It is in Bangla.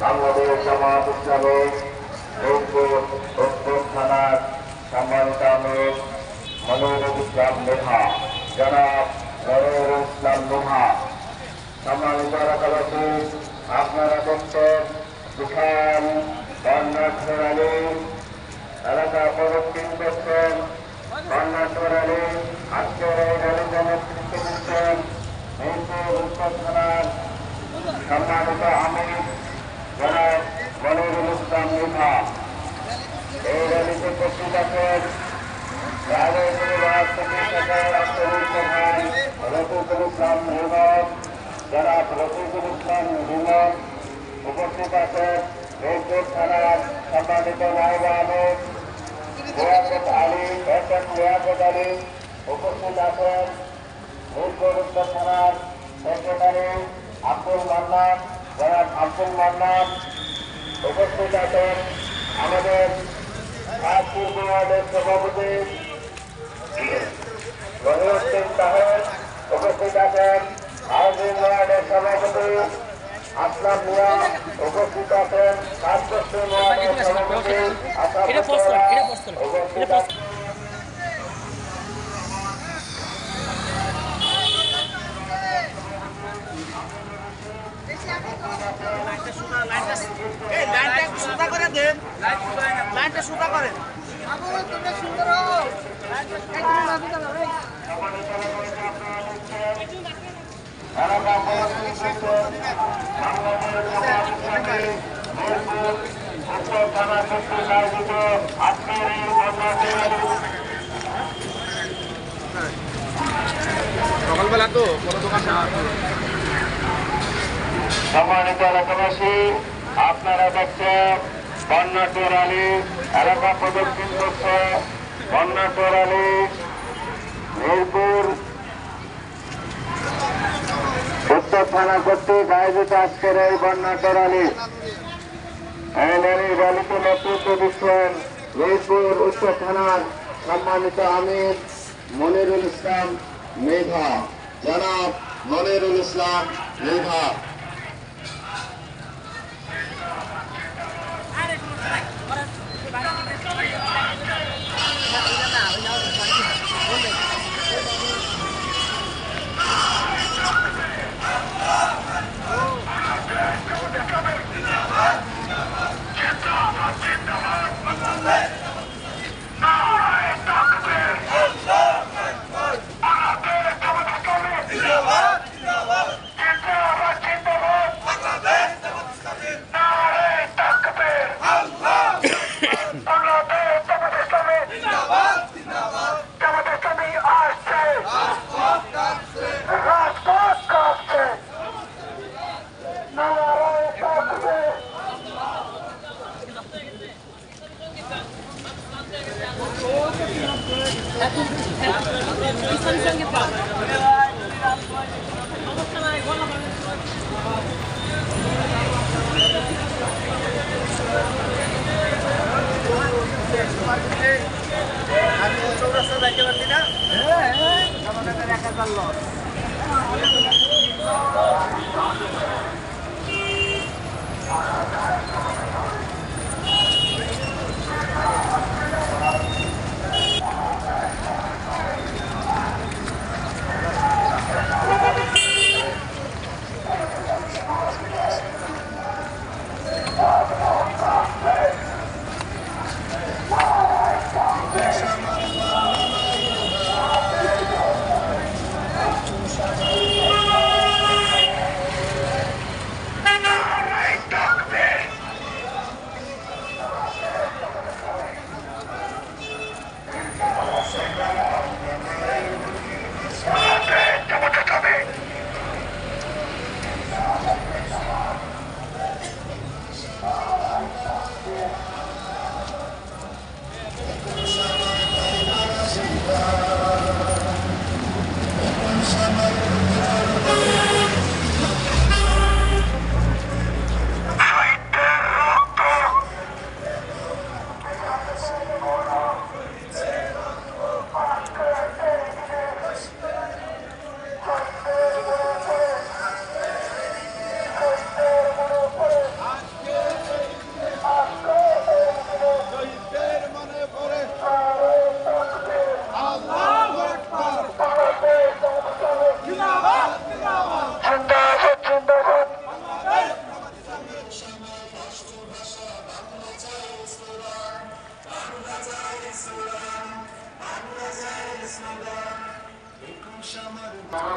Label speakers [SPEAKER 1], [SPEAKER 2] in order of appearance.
[SPEAKER 1] বাংলাদেশ জামাত ইসলামী রংপুর উত্তর থানার সম্মানিত আমির মনিরুল ইসলাম লোহা, জনাব মনিরুল ইসলাম লোহা। সম্মানিত এলাকাবাসী, আপনারা দেখছেন বিশাল বর্ণাঢ্য র্যালি, এলাকা প্রদক্ষিণ করছেন বর্ণাঢ্য র্যালি। আজকের এই র্যালিতে নেতৃত্ব দিচ্ছেন রংপুর উত্তর থানার সম্মানিত আমির জনাব মনিরুল ইসলাম লোহা। এই র্যালিতে উপস্থিত আছেন রফিকুল ইসলাম মোহাম্মদ, জনাব রফিকুল ইসলাম মোহাম্মদ। উপস্থিত আছেন রংপুর থানার সম্মানিত নায়েব আমির লিয়াকত আলী, লিয়াকত আলী। উপস্থিত আছেন রংপুর উত্তর থানার সেক্রেটারি আব্দুল মান্নান, জনাব আব্দুল মান্নান। উপস্থিত আছেন আমাদের কাশপুর ওয়ার্ডের সভাপতি রহিউদ্দিন তাহের। উপস্থিত আছেন হাউজিং ওয়ার্ডের সভাপতি আসলাম মিয়া। উপস্থিত আছেন কাশপশ্চিম ওয়ার্ডের সভাপতি
[SPEAKER 2] সুতা করে দেন, লাইনটা সুতা করেন। সকালবেলা তো কোনো দোকান
[SPEAKER 1] সম্মানিত এলাকাবাসী, আপনারা দেখছেন বর্ণাঢ্য র্যালি, এলাকা প্রদক্ষিণ করছে বর্ণাঢ্য র্যালি। মিরপুর উত্তর থানা কর্তৃক আয়োজিত আজকের এই বর্ণাঢ্য র্যালি। এই র্যালিতে নেতৃত্ব দিচ্ছেন মিরপুর উত্তর থানার সম্মানিত আমির মনিরুল ইসলাম মেঘা, জনাব মনিরুল ইসলাম মেঘা।
[SPEAKER 2] চৌরাস্তা যাইতে পারলি না?
[SPEAKER 1] তারা